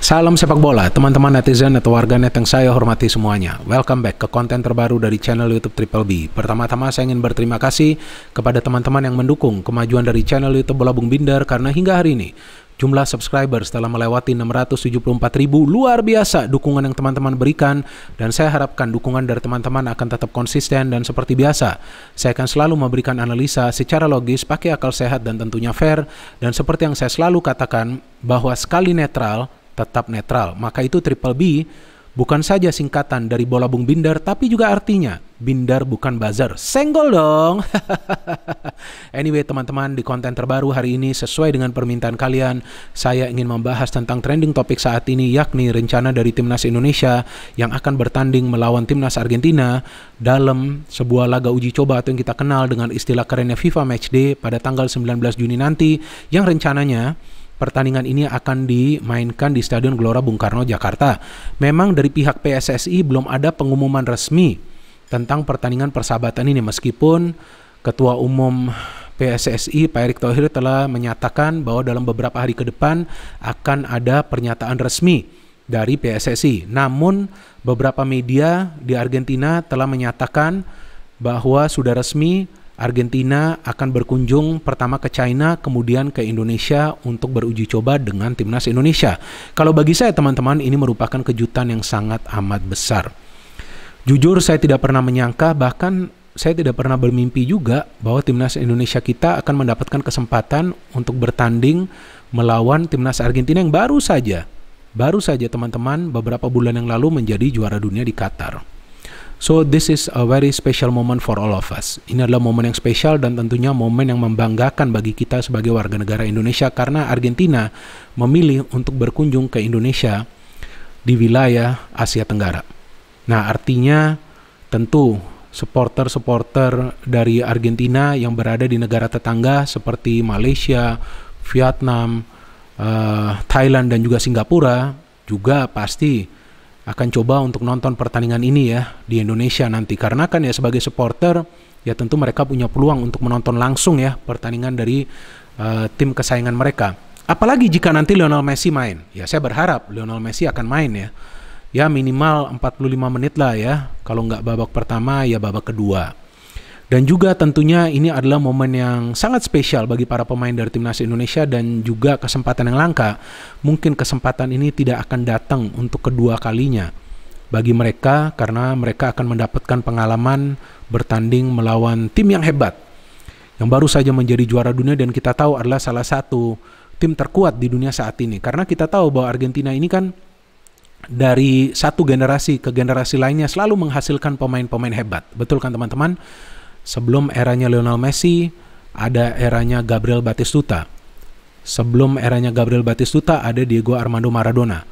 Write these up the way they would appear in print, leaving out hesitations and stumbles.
Salam sepak bola, teman-teman netizen atau warganet yang saya hormati semuanya. Welcome back ke konten terbaru dari channel YouTube Triple B. Pertama-tama saya ingin berterima kasih kepada teman-teman yang mendukung kemajuan dari channel YouTube Bola Bung Binder, karena hingga hari ini jumlah subscriber telah melewati 674.000. Luar biasa dukungan yang teman-teman berikan, dan saya harapkan dukungan dari teman-teman akan tetap konsisten. Dan seperti biasa, saya akan selalu memberikan analisa secara logis, pakai akal sehat dan tentunya fair. Dan seperti yang saya selalu katakan, bahwa sekali netral tetap netral. Maka itu Triple B bukan saja singkatan dari Bola Bung Binder, tapi juga artinya Binder bukan buzzer. Senggol dong. Anyway teman-teman, di konten terbaru hari ini sesuai dengan permintaan kalian, saya ingin membahas tentang trending topik saat ini, yakni rencana dari Timnas Indonesia yang akan bertanding melawan Timnas Argentina dalam sebuah laga uji coba atau yang kita kenal dengan istilah kerennya FIFA Matchday pada tanggal 19 Juni nanti, yang rencananya pertandingan ini akan dimainkan di Stadion Gelora Bung Karno, Jakarta. Memang dari pihak PSSI belum ada pengumuman resmi tentang pertandingan persahabatan ini, meskipun Ketua Umum PSSI Pak Erick Thohir telah menyatakan bahwa dalam beberapa hari ke depan akan ada pernyataan resmi dari PSSI. Namun beberapa media di Argentina telah menyatakan bahwa sudah resmi Argentina akan berkunjung pertama ke China, kemudian ke Indonesia untuk beruji coba dengan Timnas Indonesia. Kalau bagi saya teman-teman, ini merupakan kejutan yang sangat amat besar. Jujur saya tidak pernah menyangka, bahkan saya tidak pernah bermimpi juga bahwa Timnas Indonesia kita akan mendapatkan kesempatan untuk bertanding melawan Timnas Argentina yang baru saja teman-teman beberapa bulan yang lalu menjadi juara dunia di Qatar. So this is a very special moment for all of us. Ini adalah momen yang spesial dan tentunya momen yang membanggakan bagi kita sebagai warga negara Indonesia, karena Argentina memilih untuk berkunjung ke Indonesia di wilayah Asia Tenggara. Nah, artinya tentu supporter-supporter dari Argentina yang berada di negara tetangga seperti Malaysia, Vietnam, Thailand dan juga Singapura juga pasti akan coba untuk nonton pertandingan ini ya di Indonesia nanti, karena kan ya sebagai supporter ya tentu mereka punya peluang untuk menonton langsung ya pertandingan dari tim kesayangan mereka. Apalagi jika nanti Lionel Messi main, ya saya berharap Lionel Messi akan main ya minimal 45 menit lah ya, kalau nggak babak pertama ya babak kedua. Dan juga tentunya ini adalah momen yang sangat spesial bagi para pemain dari Timnas Indonesia dan juga kesempatan yang langka. Mungkin kesempatan ini tidak akan datang untuk kedua kalinya bagi mereka, karena mereka akan mendapatkan pengalaman bertanding melawan tim yang hebat, yang baru saja menjadi juara dunia dan kita tahu adalah salah satu tim terkuat di dunia saat ini. Karena kita tahu bahwa Argentina ini kan dari satu generasi ke generasi lainnya selalu menghasilkan pemain-pemain hebat. Betul kan teman-teman? Sebelum eranya Lionel Messi, ada eranya Gabriel Batistuta. Sebelum eranya Gabriel Batistuta, ada Diego Armando Maradona.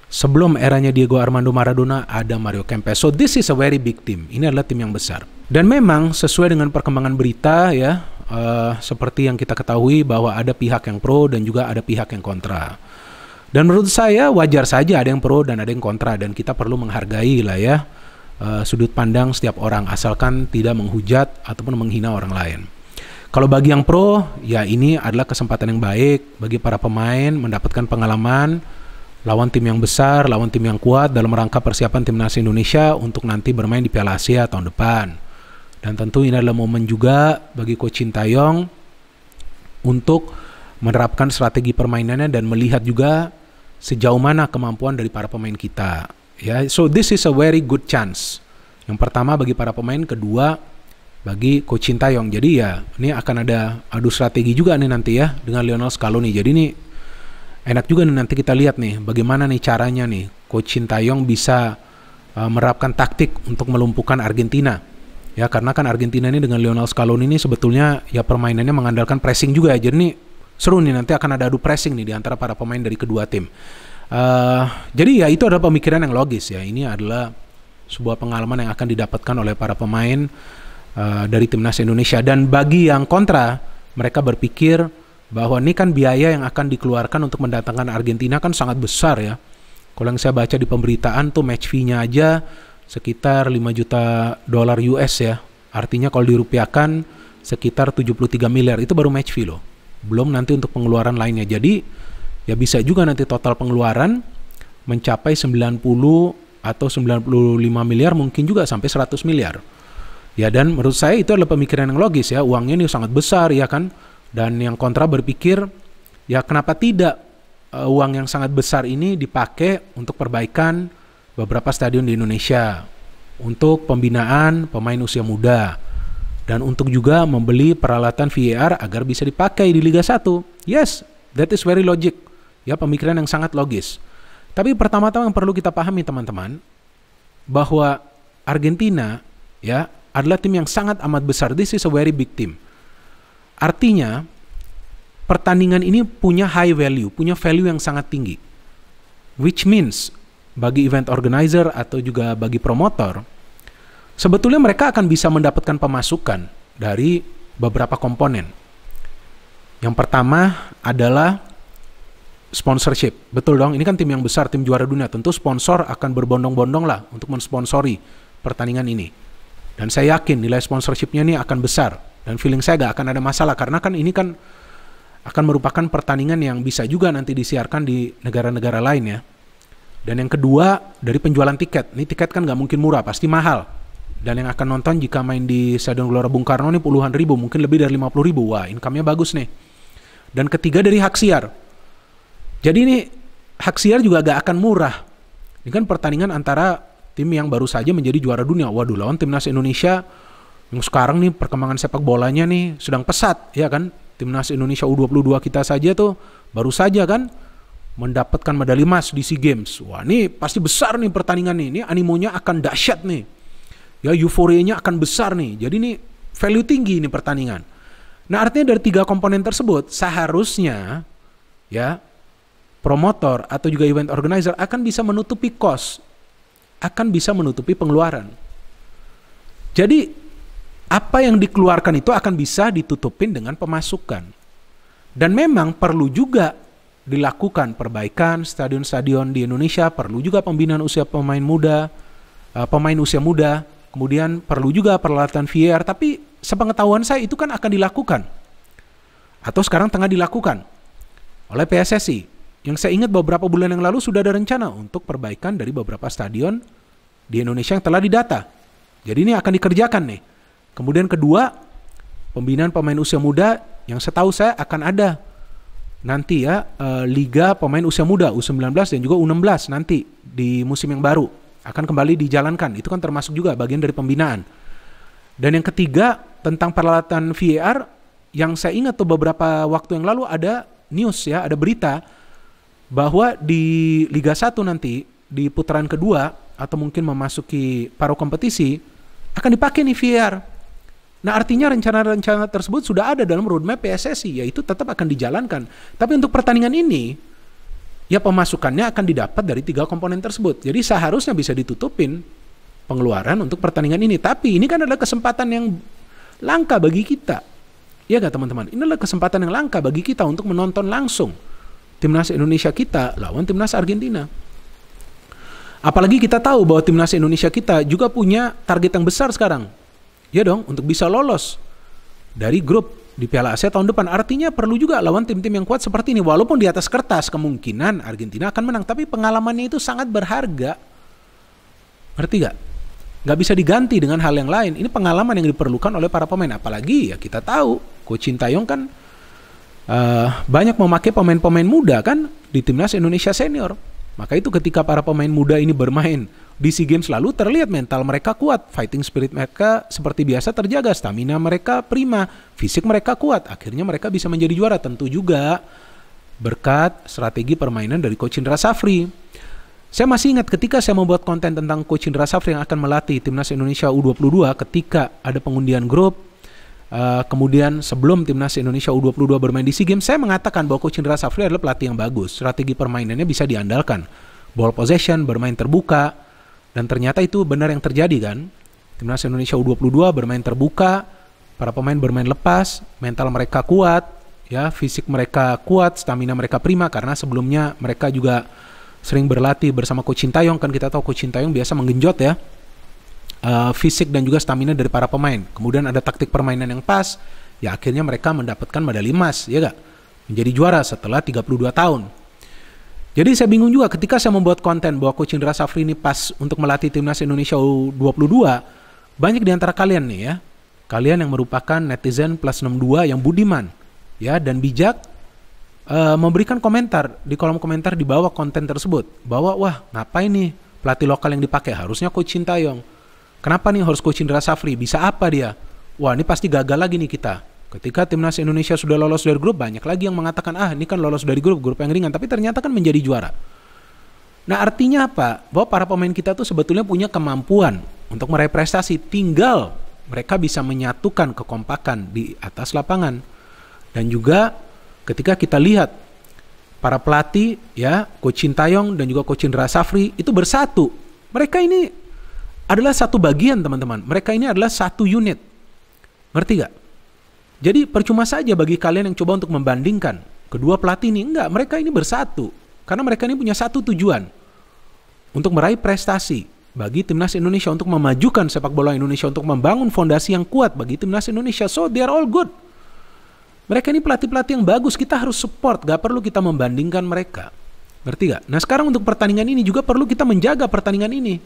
Sebelum eranya Diego Armando Maradona, ada Mario Kempes. So this is a very big team. Ini adalah tim yang besar. Dan memang sesuai dengan perkembangan berita ya, seperti yang kita ketahui bahwa ada pihak yang pro dan juga ada pihak yang kontra. Dan menurut saya wajar saja ada yang pro dan ada yang kontra, dan kita perlu menghargai lah ya sudut pandang setiap orang, asalkan tidak menghujat ataupun menghina orang lain. Kalau bagi yang pro, ya ini adalah kesempatan yang baik bagi para pemain mendapatkan pengalaman lawan tim yang besar, lawan tim yang kuat dalam rangka persiapan Timnas Indonesia untuk nanti bermain di Piala Asia tahun depan. Dan tentu ini adalah momen juga bagi Coach Sintayong untuk menerapkan strategi permainannya dan melihat juga sejauh mana kemampuan dari para pemain kita. Ya, so this is a very good chance. Yang pertama bagi para pemain, kedua bagi Coach Sintayong. Jadi ya ini akan ada adu strategi juga nih nanti ya dengan Lionel Scaloni. Jadi ini enak juga nih nanti kita lihat nih bagaimana nih caranya nih Coach Sintayong bisa menerapkan taktik untuk melumpuhkan Argentina. Ya, karena kan Argentina ini dengan Lionel Scaloni ini sebetulnya ya permainannya mengandalkan pressing juga ya. Jadi nih seru nih, nanti akan ada adu pressing nih di antara para pemain dari kedua tim. Jadi ya itu adalah pemikiran yang logis ya. Ini adalah sebuah pengalaman yang akan didapatkan oleh para pemain dari Timnas Indonesia. Dan bagi yang kontra, mereka berpikir bahwa ini kan biaya yang akan dikeluarkan untuk mendatangkan Argentina kan sangat besar ya. Kalau yang saya baca di pemberitaan tuh match fee-nya aja sekitar 5 juta dolar US ya. Artinya kalau dirupiahkan sekitar 73 miliar, itu baru match fee loh. Belum nanti untuk pengeluaran lainnya. Jadi ya bisa juga nanti total pengeluaran mencapai 90 atau 95 miliar, mungkin juga sampai 100 miliar. Ya, dan menurut saya itu adalah pemikiran yang logis ya, uangnya ini sangat besar ya kan. Dan yang kontra berpikir, ya kenapa tidak uang yang sangat besar ini dipakai untuk perbaikan beberapa stadion di Indonesia, untuk pembinaan pemain usia muda, dan untuk juga membeli peralatan VAR agar bisa dipakai di Liga 1. Yes, that is very logic. Ya, pemikiran yang sangat logis. Tapi pertama-tama yang perlu kita pahami teman-teman, bahwa Argentina ya adalah tim yang sangat amat besar. This is a very big team. Artinya, pertandingan ini punya high value, punya value yang sangat tinggi. Which means, bagi event organizer atau juga bagi promotor, sebetulnya mereka akan bisa mendapatkan pemasukan dari beberapa komponen. Yang pertama adalah sponsorship. Betul dong, ini kan tim yang besar, tim juara dunia. Tentu sponsor akan berbondong-bondong lah untuk mensponsori pertandingan ini. Dan saya yakin nilai sponsorshipnya ini akan besar. Dan feeling saya gak akan ada masalah, karena kan ini kan akan merupakan pertandingan yang bisa juga nanti disiarkan di negara-negara lain ya. Dan yang kedua, dari penjualan tiket. Ini tiket kan gak mungkin murah, pasti mahal. Dan yang akan nonton jika main di Stadion Gelora Bung Karno ini puluhan ribu, mungkin lebih dari 50 ribu. Wah, income-nya bagus nih. Dan ketiga, dari hak siar. Jadi ini hak siar juga gak akan murah. Ini kan pertandingan antara tim yang baru saja menjadi juara dunia. Waduh, lawan timnas Indonesia yang sekarang nih perkembangan sepak bolanya nih sedang pesat, ya kan? Timnas Indonesia U22 kita saja tuh baru saja kan mendapatkan medali emas di SEA Games. Wah, ini pasti besar nih pertandingan nih. Ini animonya akan dahsyat nih. Ya, euforianya akan besar nih. Jadi ini value tinggi nih pertandingan. Nah, artinya dari tiga komponen tersebut seharusnya ya promotor atau juga event organizer akan bisa menutupi cost, akan bisa menutupi pengeluaran. Jadi apa yang dikeluarkan itu akan bisa ditutupin dengan pemasukan. Dan memang perlu juga dilakukan perbaikan stadion-stadion di Indonesia, perlu juga pembinaan usia pemain muda, pemain usia muda, kemudian perlu juga peralatan VAR, tapi sepengetahuan saya itu kan akan dilakukan. Atau sekarang tengah dilakukan oleh PSSI. Yang saya ingat beberapa bulan yang lalu sudah ada rencana untuk perbaikan dari beberapa stadion di Indonesia yang telah didata. Jadi ini akan dikerjakan nih. Kemudian kedua, pembinaan pemain usia muda yang setahu saya akan ada nanti ya, Liga Pemain Usia Muda U19 dan juga U16 nanti di musim yang baru akan kembali dijalankan. Itu kan termasuk juga bagian dari pembinaan. Dan yang ketiga, tentang peralatan VAR, yang saya ingat tuh beberapa waktu yang lalu ada news ya, ada berita bahwa di Liga 1 nanti di putaran kedua atau mungkin memasuki paruh kompetisi akan dipakai nih VAR. Nah, artinya rencana-rencana tersebut sudah ada dalam roadmap PSSI, yaitu tetap akan dijalankan. Tapi untuk pertandingan ini ya pemasukannya akan didapat dari tiga komponen tersebut. Jadi seharusnya bisa ditutupin pengeluaran untuk pertandingan ini. Tapi ini kan adalah kesempatan yang langka bagi kita. Iya gak teman-teman? Ini adalah kesempatan yang langka bagi kita untuk menonton langsung timnas Indonesia kita lawan timnas Argentina. Apalagi kita tahu bahwa timnas Indonesia kita juga punya target yang besar sekarang. Ya dong, untuk bisa lolos dari grup di Piala Asia tahun depan. Artinya perlu juga lawan tim-tim yang kuat seperti ini. Walaupun di atas kertas kemungkinan Argentina akan menang, tapi pengalamannya itu sangat berharga. Ngerti gak? Gak bisa diganti dengan hal yang lain. Ini pengalaman yang diperlukan oleh para pemain. Apalagi ya kita tahu Coach Sintayong kan banyak memakai pemain-pemain muda kan di timnas Indonesia senior. Maka itu ketika para pemain muda ini bermain di SEA Games lalu, terlihat mental mereka kuat, fighting spirit mereka seperti biasa terjaga, stamina mereka prima, fisik mereka kuat, akhirnya mereka bisa menjadi juara. Tentu juga berkat strategi permainan dari Coach Indra Safri. Saya masih ingat ketika saya membuat konten tentang Coach Indra Safri yang akan melatih timnas Indonesia U22 ketika ada pengundian grup, kemudian sebelum timnas Indonesia U22 bermain di SEA Games, saya mengatakan bahwa Coach Indra Safri adalah pelatih yang bagus, strategi permainannya bisa diandalkan, ball possession, bermain terbuka. Dan ternyata itu benar yang terjadi kan. Timnas Indonesia U22 bermain terbuka, para pemain bermain lepas, mental mereka kuat, ya, fisik mereka kuat, stamina mereka prima karena sebelumnya mereka juga sering berlatih bersama Coach Sintayong. Kan kita tahu Coach Sintayong biasa menggenjot ya fisik dan juga stamina dari para pemain. Kemudian ada taktik permainan yang pas, ya akhirnya mereka mendapatkan medali emas, ya gak? Menjadi juara setelah 32 tahun. Jadi saya bingung juga ketika saya membuat konten bahwa Coach Indra Safri ini pas untuk melatih timnas Indonesia U22, banyak di antara kalian nih ya, kalian yang merupakan netizen plus 62 yang budiman ya dan bijak, memberikan komentar di kolom komentar di bawah konten tersebut bahwa wah ngapain nih pelatih lokal yang dipakai, harusnya Coach Sintayong. Kenapa nih harus Coach Indra Safri? Bisa apa dia? Wah ini pasti gagal lagi nih kita. Ketika timnas Indonesia sudah lolos dari grup, banyak lagi yang mengatakan ini kan lolos dari grup yang ringan, tapi ternyata kan menjadi juara. Nah artinya apa? Bahwa para pemain kita tuh sebetulnya punya kemampuan untuk meraih prestasi, tinggal mereka bisa menyatukan kekompakan di atas lapangan. Dan juga ketika kita lihat para pelatih ya, Coach Sintayong dan juga Coach Indra Safri itu bersatu. Mereka ini adalah satu bagian teman-teman. Mereka ini adalah satu unit. Ngerti gak? Jadi percuma saja bagi kalian yang coba untuk membandingkan kedua pelatih ini. Enggak, mereka ini bersatu. Karena mereka ini punya satu tujuan. Untuk meraih prestasi bagi timnas Indonesia, untuk memajukan sepak bola Indonesia, untuk membangun fondasi yang kuat bagi timnas Indonesia. So they are all good. Mereka ini pelatih-pelatih yang bagus, kita harus support, gak perlu kita membandingkan mereka. Ngerti gak? Nah sekarang untuk pertandingan ini juga perlu kita menjaga pertandingan ini.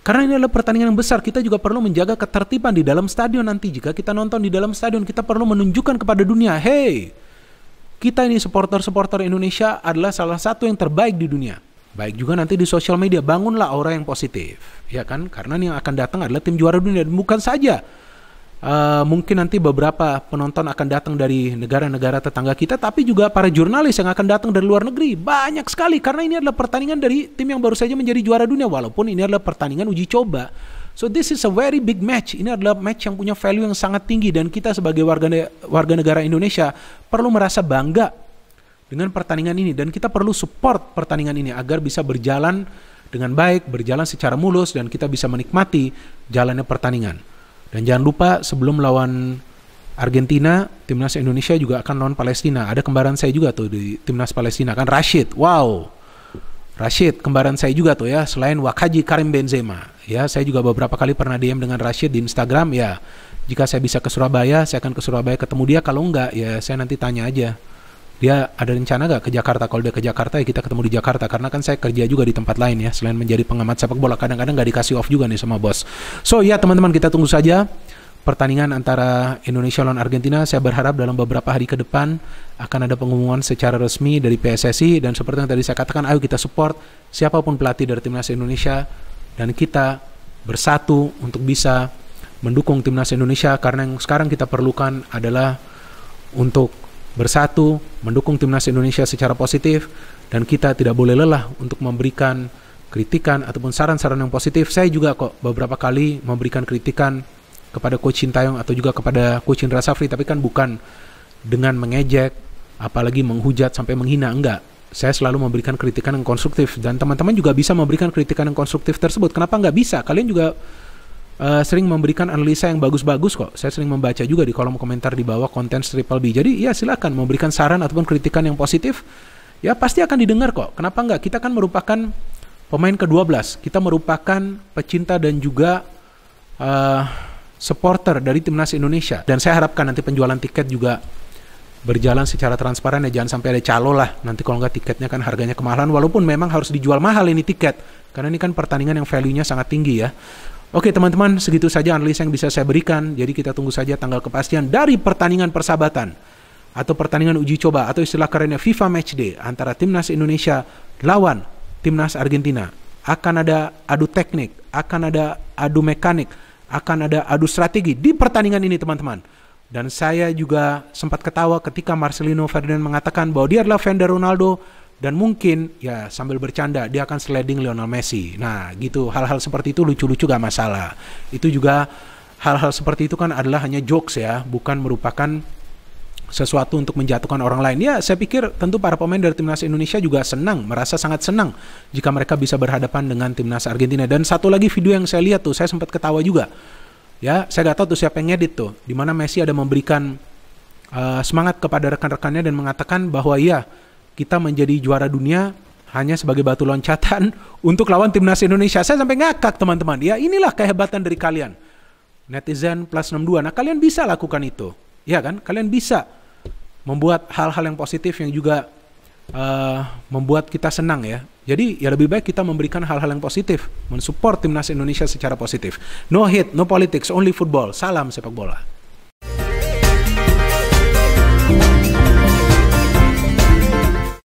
Karena ini adalah pertandingan yang besar, kita juga perlu menjaga ketertiban di dalam stadion nanti. Jika kita nonton di dalam stadion, kita perlu menunjukkan kepada dunia, hey, kita ini supporter-supporter Indonesia adalah salah satu yang terbaik di dunia. Baik juga nanti di sosial media, bangunlah aura yang positif, ya kan? Karena yang akan datang adalah tim juara dunia, dan bukan saja mungkin nanti beberapa penonton akan datang dari negara-negara tetangga kita, tapi juga para jurnalis yang akan datang dari luar negeri. Banyak sekali, karena ini adalah pertandingan dari tim yang baru saja menjadi juara dunia, walaupun ini adalah pertandingan uji coba. So this is a very big match. Ini adalah match yang punya value yang sangat tinggi, dan kita sebagai warga negara Indonesia perlu merasa bangga dengan pertandingan ini, dan kita perlu support pertandingan ini agar bisa berjalan dengan baik, berjalan secara mulus, dan kita bisa menikmati jalannya pertandingan. Dan jangan lupa sebelum lawan Argentina, timnas Indonesia juga akan lawan Palestina. Ada kembaran saya juga tuh di timnas Palestina kan, Rashid. Wow, Rashid kembaran saya juga tuh ya, selain Wakaji Karim Benzema. Ya, saya juga beberapa kali pernah DM dengan Rashid di Instagram ya. Jika saya bisa ke Surabaya, saya akan ke Surabaya ketemu dia. Kalau enggak ya saya nanti tanya aja, dia ada rencana gak ke Jakarta. Kalau dia ke Jakarta ya kita ketemu di Jakarta, karena kan saya kerja juga di tempat lain ya, selain menjadi pengamat sepak bola kadang-kadang gak dikasih off juga nih sama bos. So ya teman-teman, kita tunggu saja pertandingan antara Indonesia lawan Argentina. Saya berharap dalam beberapa hari ke depan akan ada pengumuman secara resmi dari PSSI, dan seperti yang tadi saya katakan, ayo kita support siapapun pelatih dari timnas Indonesia, dan kita bersatu untuk bisa mendukung timnas Indonesia. Karena yang sekarang kita perlukan adalah untuk bersatu, mendukung timnas Indonesia secara positif, dan kita tidak boleh lelah untuk memberikan kritikan ataupun saran-saran yang positif. Saya juga kok beberapa kali memberikan kritikan kepada Coach Sintayong atau juga kepada Coach Indra Safri, tapi kan bukan dengan mengejek, apalagi menghujat sampai menghina, enggak. Saya selalu memberikan kritikan yang konstruktif, dan teman-teman juga bisa memberikan kritikan yang konstruktif tersebut. Kenapa enggak bisa? Kalian juga sering memberikan analisa yang bagus-bagus kok. Saya sering membaca juga di kolom komentar di bawah konten Triple B. Jadi ya silakan memberikan saran ataupun kritikan yang positif. Ya pasti akan didengar kok. Kenapa enggak? Kita kan merupakan pemain ke-12. Kita merupakan pecinta dan juga supporter dari timnas Indonesia. Dan saya harapkan nanti penjualan tiket juga berjalan secara transparan ya. Jangan sampai ada calo lah. Nanti kalau enggak tiketnya kan harganya kemahalan. Walaupun memang harus dijual mahal ini tiket. Karena ini kan pertandingan yang value-nya sangat tinggi ya. Oke teman-teman, segitu saja analisa yang bisa saya berikan. Jadi kita tunggu saja tanggal kepastian dari pertandingan persahabatan atau pertandingan uji coba atau istilah kerennya FIFA Matchday antara timnas Indonesia lawan timnas Argentina. Akan ada adu teknik, akan ada adu mekanik, akan ada adu strategi di pertandingan ini teman-teman. Dan saya juga sempat ketawa ketika Marcelino Ferdinand mengatakan bahwa dia adalah fan dari Ronaldo, dan mungkin ya sambil bercanda dia akan sliding Lionel Messi. Nah gitu, hal-hal seperti itu lucu-lucu gak masalah. Itu juga hal-hal seperti itu kan adalah hanya jokes ya, bukan merupakan sesuatu untuk menjatuhkan orang lain. Ya saya pikir tentu para pemain dari timnas Indonesia juga senang, merasa sangat senang jika mereka bisa berhadapan dengan timnas Argentina. Dan satu lagi video yang saya lihat tuh, saya sempat ketawa juga. Ya saya gak tahu tuh siapa yang ngedit tuh, dimana Messi ada memberikan semangat kepada rekan-rekannya dan mengatakan bahwa ya kita menjadi juara dunia hanya sebagai batu loncatan untuk lawan timnas Indonesia. Saya sampai ngakak teman-teman. Ya inilah kehebatan dari kalian, netizen plus 62. Nah kalian bisa lakukan itu, ya kan? Kalian bisa membuat hal-hal yang positif yang juga membuat kita senang ya. Jadi ya lebih baik kita memberikan hal-hal yang positif, mensupport timnas Indonesia secara positif. No hate, no politics, only football. Salam sepak bola.